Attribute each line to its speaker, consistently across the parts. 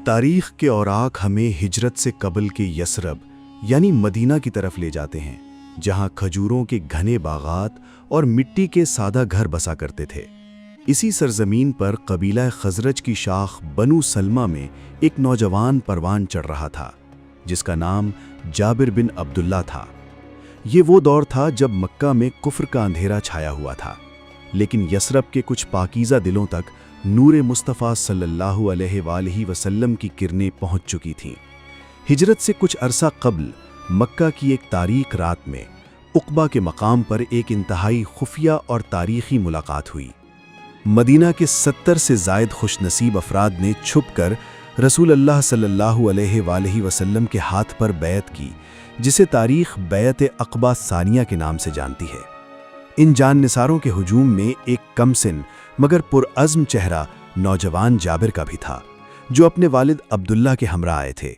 Speaker 1: تاریخ کے اوراق ہمیں ہجرت سے قبل کے یثرب یعنی مدینہ کی طرف لے جاتے ہیں، جہاں کھجوروں کے گھنے باغات اور مٹی کے سادہ گھر بسا کرتے تھے۔ اسی سرزمین پر قبیلہ خزرج کی شاخ بنو سلمہ میں ایک نوجوان پروان چڑھ رہا تھا، جس کا نام جابر بن عبداللہ تھا۔ یہ وہ دور تھا جب مکہ میں کفر کا اندھیرا چھایا ہوا تھا، لیکن یثرب کے کچھ پاکیزہ دلوں تک نور مصطفیٰ صلی اللہ علیہ وآلہ وسلم کی کرنیں پہنچ چکی تھیں۔ ہجرت سے کچھ عرصہ قبل مکہ کی ایک تاریک رات میں عقبہ کے مقام پر ایک انتہائی خفیہ اور تاریخی ملاقات ہوئی۔ مدینہ کے 70 سے زائد خوش نصیب افراد نے چھپ کر رسول اللہ صلی اللہ علیہ وآلہ وسلم کے ہاتھ پر بیعت کی، جسے تاریخ بیعت عقبہ ثانیہ کے نام سے جانتی ہے۔ ان جان نثاروں کے ہجوم میں ایک کم سن مگر پرعزم چہرہ نوجوان جابر کا بھی تھا، جو اپنے والد عبداللہ کے ہمراہ آئے تھے۔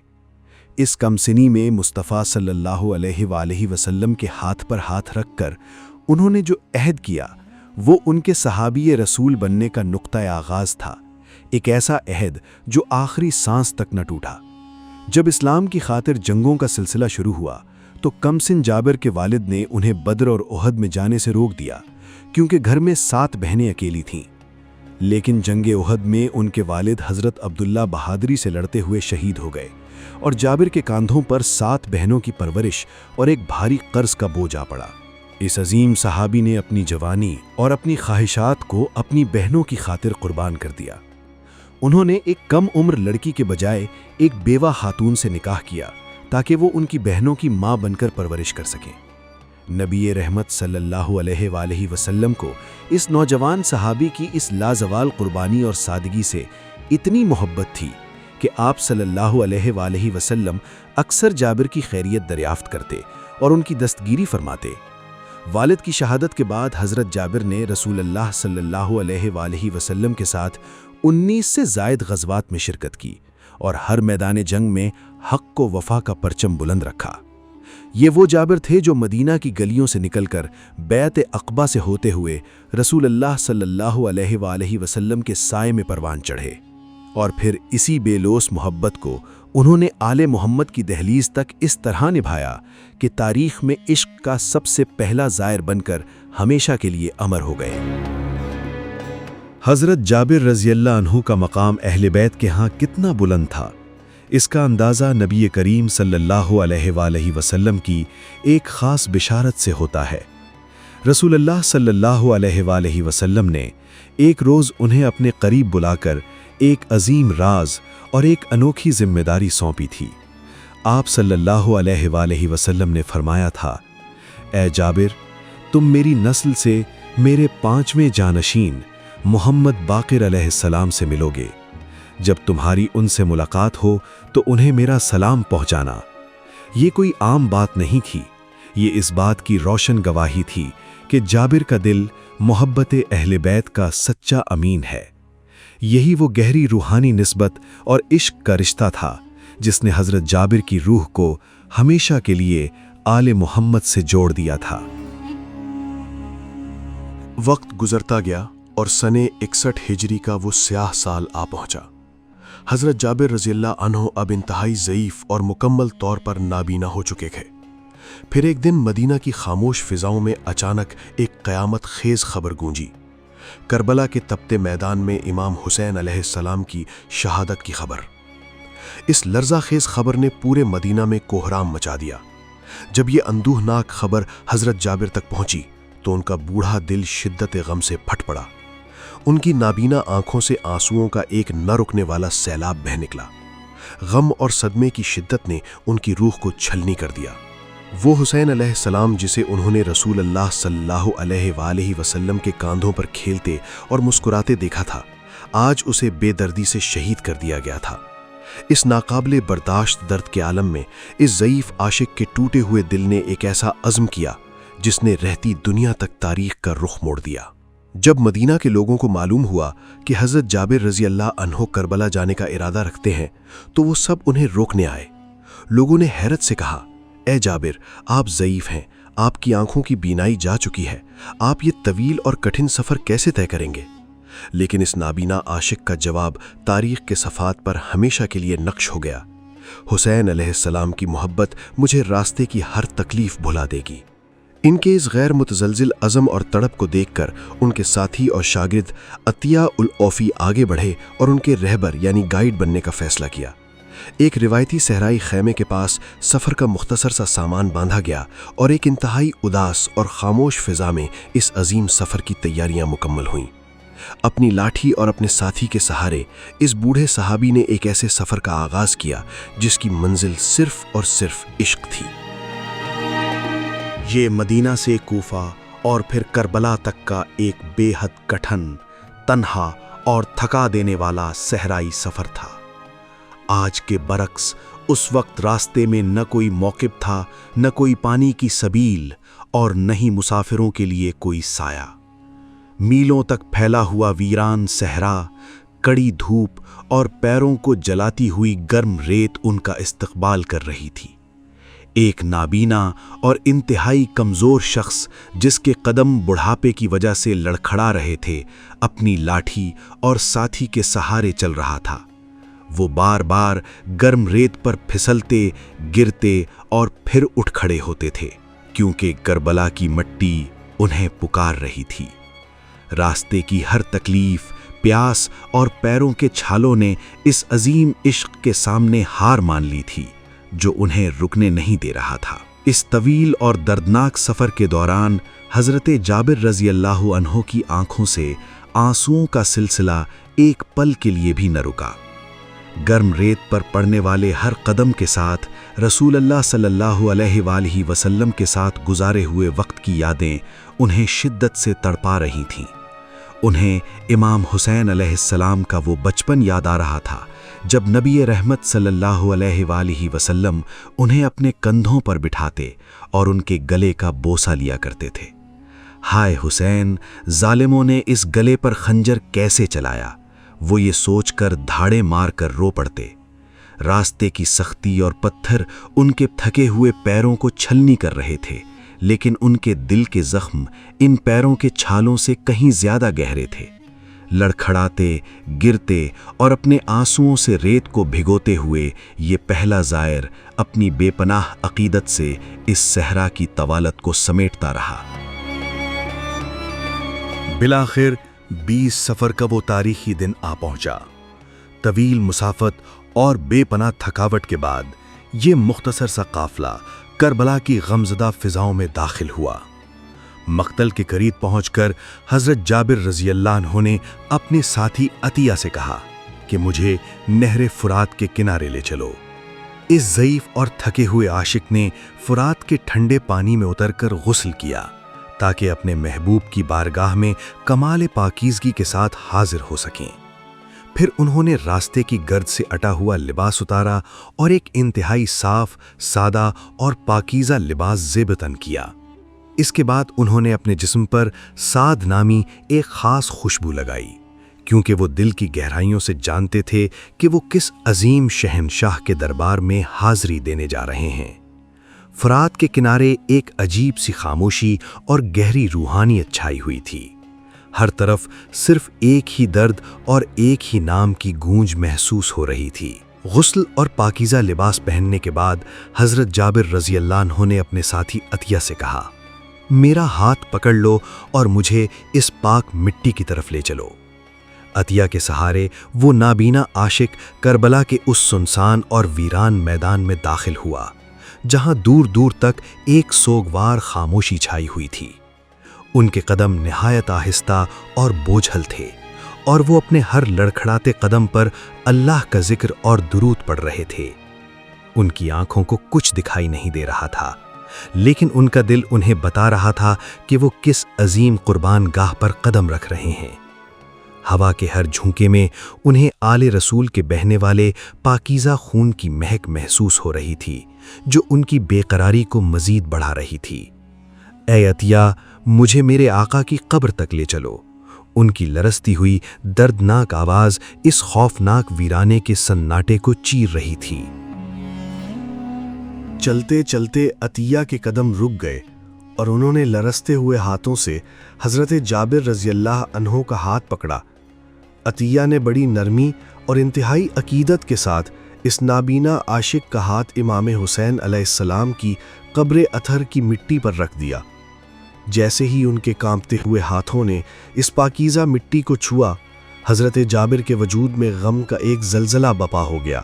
Speaker 1: اس کم سنی میں مصطفیٰ صلی اللہ علیہ وآلہ وسلم کے ہاتھ پر ہاتھ رکھ کر انہوں نے جو عہد کیا وہ ان کے صحابی رسول بننے کا نقطۂ آغاز تھا، ایک ایسا عہد جو آخری سانس تک نہ ٹوٹا۔ جب اسلام کی خاطر جنگوں کا سلسلہ شروع ہوا تو کم سن جابر کے والد نے انہیں بدر اور احد میں جانے سے روک دیا، کیونکہ گھر میں 7 بہنیں اکیلی تھیں۔ لیکن جنگ احد میں ان کے والد حضرت عبداللہ بہادری سے لڑتے ہوئے شہید ہو گئے، اور جابر کے کاندھوں پر 7 بہنوں کی پرورش اور ایک بھاری قرض کا بوجھ آ پڑا۔ اس عظیم صحابی نے اپنی جوانی اور اپنی خواہشات کو اپنی بہنوں کی خاطر قربان کر دیا۔ انہوں نے ایک کم عمر لڑکی کے بجائے ایک بیوہ خاتون سے نکاح کیا تاکہ وہ ان کی بہنوں کی ماں بن کر پرورش کر سکیں۔ نبی رحمت صلی اللہ علیہ وآلہ وسلم کو اس نوجوان صحابی کی اس لازوال قربانی اور سادگی سے اتنی محبت تھی کہ آپ صلی اللہ علیہ وآلہ وسلم اکثر جابر کی خیریت دریافت کرتے اور ان کی دستگیری فرماتے۔ والد کی شہادت کے بعد حضرت جابر نے رسول اللہ صلی اللہ علیہ وآلہ وسلم کے ساتھ 19 سے زائد غزوات میں شرکت کی اور ہر میدان جنگ میں حق و وفا کا پرچم بلند رکھا۔ یہ وہ جابر تھے جو مدینہ کی گلیوں سے نکل کر بیعت عقبہ سے ہوتے ہوئے رسول اللہ صلی اللہ علیہ وآلہ وسلم کے سائے میں پروان چڑھے، اور پھر اسی بے لوث محبت کو انہوں نے آل محمد کی دہلیز تک اس طرح نبھایا کہ تاریخ میں عشق کا سب سے پہلا زائر بن کر ہمیشہ کے لیے امر ہو گئے۔ حضرت جابر رضی اللہ عنہ کا مقام اہل بیت کے ہاں کتنا بلند تھا، اس کا اندازہ نبی کریم صلی اللہ علیہ وآلہ وسلم کی ایک خاص بشارت سے ہوتا ہے۔ رسول اللہ صلی اللہ علیہ وآلہ وسلم نے ایک روز انہیں اپنے قریب بلا کر ایک عظیم راز اور ایک انوکھی ذمہ داری سونپی تھی۔ آپ صلی اللہ علیہ وآلہ وسلم نے فرمایا تھا، اے جابر، تم میری نسل سے میرے 5ویں جانشین محمد باقر علیہ السلام سے ملو گے۔ جب تمہاری ان سے ملاقات ہو تو انہیں میرا سلام پہنچانا۔ یہ کوئی عام بات نہیں تھی، یہ اس بات کی روشن گواہی تھی کہ جابر کا دل محبت اہل بیت کا سچا امین ہے۔ یہی وہ گہری روحانی نسبت اور عشق کا رشتہ تھا جس نے حضرت جابر کی روح کو ہمیشہ کے لیے آل محمد سے جوڑ دیا تھا۔
Speaker 2: وقت گزرتا گیا اور سن 61 ہجری کا وہ سیاہ سال آ پہنچا۔ حضرت جابر رضی اللہ عنہ اب انتہائی ضعیف اور مکمل طور پر نابینا ہو چکے تھے۔ پھر ایک دن مدینہ کی خاموش فضاؤں میں اچانک ایک قیامت خیز خبر گونجی۔ کربلا کے تپتے میدان میں امام حسین علیہ السلام کی شہادت کی خبر۔ اس لرزہ خیز خبر نے پورے مدینہ میں کوہرام مچا دیا۔ جب یہ اندوہناک خبر حضرت جابر تک پہنچی تو ان کا بوڑھا دل شدت غم سے پھٹ پڑا۔ ان کی نابینا آنکھوں سے آنسوؤں کا ایک نہ رکنے والا سیلاب بہہ نکلا۔ غم اور صدمے کی شدت نے ان کی روح کو چھلنی کر دیا۔ وہ حسین علیہ السلام جسے انہوں نے رسول اللہ صلی اللہ علیہ وآلہ وسلم کے کاندھوں پر کھیلتے اور مسکراتے دیکھا تھا، آج اسے بے دردی سے شہید کر دیا گیا تھا۔ اس ناقابل برداشت درد کے عالم میں اس ضعیف عاشق کے ٹوٹے ہوئے دل نے ایک ایسا عزم کیا جس نے رہتی دنیا تک تاریخ کا رخ موڑ دیا۔ جب مدینہ کے لوگوں کو معلوم ہوا کہ حضرت جابر رضی اللہ عنہ کربلا جانے کا ارادہ رکھتے ہیں تو وہ سب انہیں روکنے آئے۔ لوگوں نے حیرت سے کہا، اے جابر، آپ ضعیف ہیں، آپ کی آنکھوں کی بینائی جا چکی ہے، آپ یہ طویل اور کٹھن سفر کیسے طے کریں گے؟ لیکن اس نابینا عاشق کا جواب تاریخ کے صفحات پر ہمیشہ کے لیے نقش ہو گیا۔ حسین علیہ السلام کی محبت مجھے راستے کی ہر تکلیف بھلا دے گی۔ ان کے اس غیر متزلزل عزم اور تڑپ کو دیکھ کر ان کے ساتھی اور شاگرد عطیہ العوفی آگے بڑھے اور ان کے رہبر یعنی گائیڈ بننے کا فیصلہ کیا۔ ایک روایتی صحرائی خیمے کے پاس سفر کا مختصر سا سامان باندھا گیا اور ایک انتہائی اداس اور خاموش فضا میں اس عظیم سفر کی تیاریاں مکمل ہوئیں۔ اپنی لاٹھی اور اپنے ساتھی کے سہارے اس بوڑھے صحابی نے ایک ایسے سفر کا آغاز کیا جس کی منزل صرف اور صرف عشق تھی۔
Speaker 1: یہ مدینہ سے کوفہ اور پھر کربلا تک کا ایک بے حد کٹھن، تنہا اور تھکا دینے والا صحرائی سفر تھا۔ آج کے برعکس اس وقت راستے میں نہ کوئی موقف تھا، نہ کوئی پانی کی سبیل اور نہ ہی مسافروں کے لیے کوئی سایہ۔ میلوں تک پھیلا ہوا ویران صحرا، کڑی دھوپ اور پیروں کو جلاتی ہوئی گرم ریت ان کا استقبال کر رہی تھی۔ ایک نابینا اور انتہائی کمزور شخص جس کے قدم بڑھاپے کی وجہ سے لڑکھڑا رہے تھے، اپنی لاٹھی اور ساتھی کے سہارے چل رہا تھا۔ وہ بار بار گرم ریت پر پھسلتے، گرتے اور پھر اٹھ کھڑے ہوتے تھے، کیونکہ کربلا کی مٹی انہیں پکار رہی تھی۔ راستے کی ہر تکلیف، پیاس اور پیروں کے چھالوں نے اس عظیم عشق کے سامنے ہار مان لی تھی جو انہیں رکنے نہیں دے رہا تھا۔ اس طویل اور دردناک سفر کے دوران حضرت جابر رضی اللہ عنہ کی آنکھوں سے آنسوؤں کا سلسلہ ایک پل کے لیے بھی نہ رکا۔ گرم ریت پر پڑنے والے ہر قدم کے ساتھ رسول اللہ صلی اللہ علیہ وآلہ وسلم کے ساتھ گزارے ہوئے وقت کی یادیں انہیں شدت سے تڑپا رہی تھیں۔ انہیں امام حسین علیہ السلام کا وہ بچپن یاد آ رہا تھا جب نبی رحمت صلی اللہ علیہ وآلہ وسلم انہیں اپنے کندھوں پر بٹھاتے اور ان کے گلے کا بوسہ لیا کرتے تھے۔ ہائے حسین، ظالموں نے اس گلے پر خنجر کیسے چلایا؟ وہ یہ سوچ کر دھاڑے مار کر رو پڑتے۔ راستے کی سختی اور پتھر ان کے تھکے ہوئے پیروں کو چھلنی کر رہے تھے، لیکن ان کے دل کے زخم ان پیروں کے چھالوں سے کہیں زیادہ گہرے تھے۔ لڑکھڑاتے، گرتے اور اپنے آنسوؤں سے ریت کو بھگوتے ہوئے یہ پہلا زائر اپنی بے پناہ عقیدت سے اس صحرا کی طوالت کو سمیٹتا رہا۔ بالآخر 20 سفر کا وہ تاریخی دن آ پہنچا۔ طویل مسافت اور بے پناہ تھکاوٹ کے بعد یہ مختصر سا قافلہ کربلا کی غمزدہ فضاؤں میں داخل ہوا۔ مقتل کے قریب پہنچ کر حضرت جابر رضی اللہ عنہ نے اپنے ساتھی عطیہ سے کہا کہ مجھے نہر فرات کے کنارے لے چلو۔ اس ضعیف اور تھکے ہوئے عاشق نے فرات کے ٹھنڈے پانی میں اتر کر غسل کیا تاکہ اپنے محبوب کی بارگاہ میں کمال پاکیزگی کے ساتھ حاضر ہو سکیں۔ پھر انہوں نے راستے کی گرد سے اٹا ہوا لباس اتارا اور ایک انتہائی صاف، سادہ اور پاکیزہ لباس زیب تن کیا۔ اس کے بعد انہوں نے اپنے جسم پر سعد نامی ایک خاص خوشبو لگائی، کیونکہ وہ دل کی گہرائیوں سے جانتے تھے کہ وہ کس عظیم شہنشاہ کے دربار میں حاضری دینے جا رہے ہیں۔ فرات کے کنارے ایک عجیب سی خاموشی اور گہری روحانیت چھائی ہوئی تھی۔ ہر طرف صرف ایک ہی درد اور ایک ہی نام کی گونج محسوس ہو رہی تھی۔ غسل اور پاکیزہ لباس پہننے کے بعد حضرت جابر رضی اللہ عنہ نے اپنے ساتھی عطیہ سے کہا، میرا ہاتھ پکڑ لو اور مجھے اس پاک مٹی کی طرف لے چلو۔ عطیہ کے سہارے وہ نابینا عاشق کربلا کے اس سنسان اور ویران میدان میں داخل ہوا جہاں دور دور تک ایک سوگوار خاموشی چھائی ہوئی تھی۔ ان کے قدم نہایت آہستہ اور بوجھل تھے اور وہ اپنے ہر لڑکھڑاتے قدم پر اللہ کا ذکر اور درود پڑھ رہے تھے۔ ان کی آنکھوں کو کچھ دکھائی نہیں دے رہا تھا، لیکن ان کا دل انہیں بتا رہا تھا کہ وہ کس عظیم قربان گاہ پر قدم رکھ رہے ہیں۔ ہوا کے ہر جھونکے میں انہیں آل رسول کے بہنے والے پاکیزہ خون کی مہک محسوس ہو رہی تھی جو ان کی بے قراری کو مزید بڑھا رہی تھی۔ اے عطیہ، مجھے میرے آقا کی قبر تک لے چلو۔ ان کی لرزتی ہوئی دردناک آواز اس خوفناک ویرانے کے سناٹے کو چیر رہی تھی۔
Speaker 3: چلتے چلتے عطیہ کے قدم رک گئے اور انہوں نے لرزتے ہوئے ہاتھوں سے حضرت جابر رضی اللہ عنہ کا ہاتھ پکڑا عطیہ نے بڑی نرمی اور انتہائی عقیدت کے ساتھ اس نابینا عاشق کا ہاتھ امام حسین علیہ السلام کی قبر اطہر کی مٹی پر رکھ دیا۔ جیسے ہی ان کے کانپتے ہوئے ہاتھوں نے اس پاکیزہ مٹی کو چھوا، حضرت جابر کے وجود میں غم کا ایک زلزلہ بپا ہو گیا۔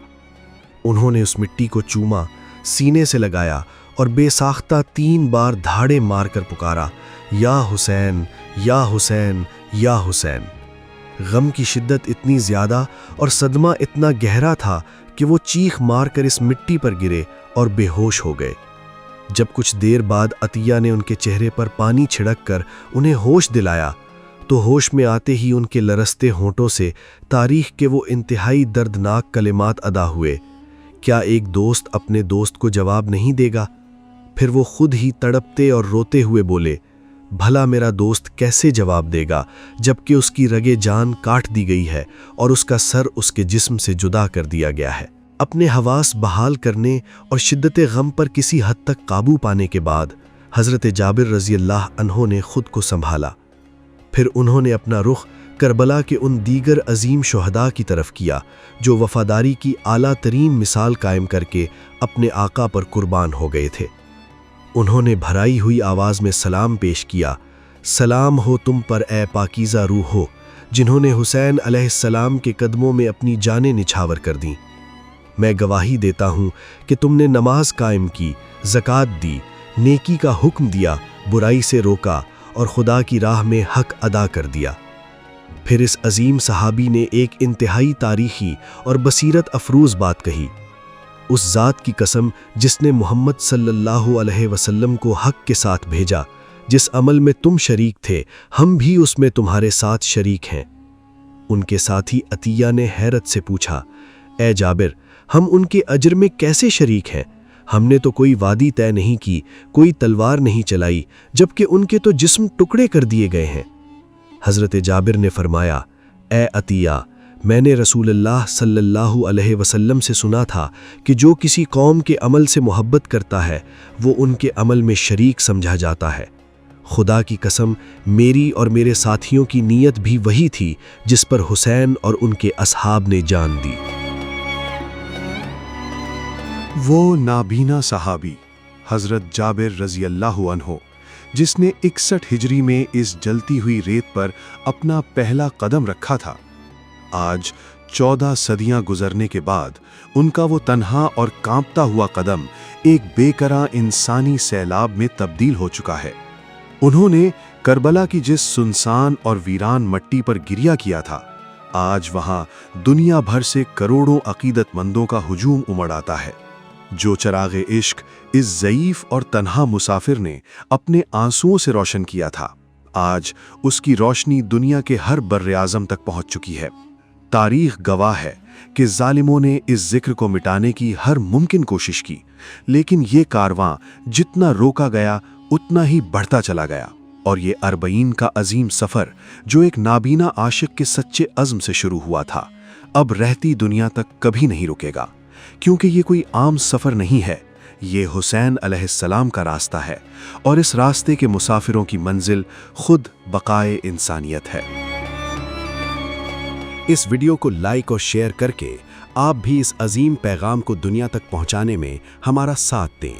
Speaker 3: انہوں نے اس مٹی کو چوما، سینے سے لگایا اور بے ساختہ 3 بار دھاڑے مار کر پکارا، یا حسین، یا حسین، یا حسین۔ غم کی شدت اتنی زیادہ اور صدمہ اتنا گہرا تھا کہ وہ چیخ مار کر اس مٹی پر گرے اور بے ہوش ہو گئے۔ جب کچھ دیر بعد عطیہ نے ان کے چہرے پر پانی چھڑک کر انہیں ہوش دلایا تو ہوش میں آتے ہی ان کے لرزتے ہونٹوں سے تاریخ کے وہ انتہائی دردناک کلمات ادا ہوئے، کیا ایک دوست اپنے دوست کو جواب نہیں دے گا؟ پھر وہ خود ہی تڑپتے اور روتے ہوئے بولے، بھلا میرا دوست کیسے جواب دے گا جبکہ اس کی رگے جان کاٹ دی گئی ہے اور اس کا سر اس کے جسم سے جدا کر دیا گیا ہے۔ اپنے حواس بحال کرنے اور شدت غم پر کسی حد تک قابو پانے کے بعد حضرت جابر رضی اللہ عنہ نے خود کو سنبھالا۔ پھر انہوں نے اپنا رخ کربلا کے ان دیگر عظیم شہداء کی طرف کیا جو وفاداری کی اعلیٰ ترین مثال قائم کر کے اپنے آقا پر قربان ہو گئے تھے۔ انہوں نے بھرائی ہوئی آواز میں سلام پیش کیا، سلام ہو تم پر اے پاکیزہ روح ہو، جنہوں نے حسین علیہ السلام کے قدموں میں اپنی جانیں نچھاور کر دیں۔ میں گواہی دیتا ہوں کہ تم نے نماز قائم کی، زکوٰۃ دی، نیکی کا حکم دیا، برائی سے روکا اور خدا کی راہ میں حق ادا کر دیا۔ پھر اس عظیم صحابی نے ایک انتہائی تاریخی اور بصیرت افروز بات کہی، اس ذات کی قسم جس نے محمد صلی اللہ علیہ وسلم کو حق کے ساتھ بھیجا، جس عمل میں تم شریک تھے ہم بھی اس میں تمہارے ساتھ شریک ہیں۔ ان کے ساتھی عطیہ نے حیرت سے پوچھا، اے جابر، ہم ان کے اجر میں کیسے شریک ہیں؟ ہم نے تو کوئی وادی طے نہیں کی، کوئی تلوار نہیں چلائی، جبکہ ان کے تو جسم ٹکڑے کر دیے گئے ہیں۔ حضرت جابر نے فرمایا، اے عطیہ، میں نے رسول اللہ صلی اللہ علیہ وسلم سے سنا تھا کہ جو کسی قوم کے عمل سے محبت کرتا ہے وہ ان کے عمل میں شریک سمجھا جاتا ہے۔ خدا کی قسم، میری اور میرے ساتھیوں کی نیت بھی وہی تھی جس پر حسین اور ان کے اصحاب نے جان دی۔
Speaker 1: وہ نابینا صحابی حضرت جابر رضی اللہ عنہ جس نے 61 ہجری میں اس جلتی ہوئی ریت پر اپنا پہلا قدم رکھا تھا، آج 14 صدیاں گزرنے کے بعد ان کا وہ تنہا اور کانپتا ہوا قدم ایک بے قرار انسانی سیلاب میں تبدیل ہو چکا ہے۔ انہوں نے کربلا کی جس سنسان اور ویران مٹی پر گریہ کیا تھا، آج وہاں دنیا بھر سے کروڑوں عقیدت مندوں کا ہجوم امڑ آتا ہے۔ جو چراغ عشق اس ضعیف اور تنہا مسافر نے اپنے آنسوؤں سے روشن کیا تھا، آج اس کی روشنی دنیا کے ہر بر اعظم تک پہنچ چکی ہے۔ تاریخ گواہ ہے کہ ظالموں نے اس ذکر کو مٹانے کی ہر ممکن کوشش کی، لیکن یہ کارواں جتنا روکا گیا اتنا ہی بڑھتا چلا گیا، اور یہ 40 کا عظیم سفر جو ایک نابینا عاشق کے سچے عزم سے شروع ہوا تھا، اب رہتی دنیا تک کبھی نہیں رکے گا، کیونکہ یہ کوئی عام سفر نہیں ہے، یہ حسین علیہ السلام کا راستہ ہے، اور اس راستے کے مسافروں کی منزل خود بقائے انسانیت ہے۔ اس ویڈیو کو لائک اور شیئر کر کے آپ بھی اس عظیم پیغام کو دنیا تک پہنچانے میں ہمارا ساتھ دیں۔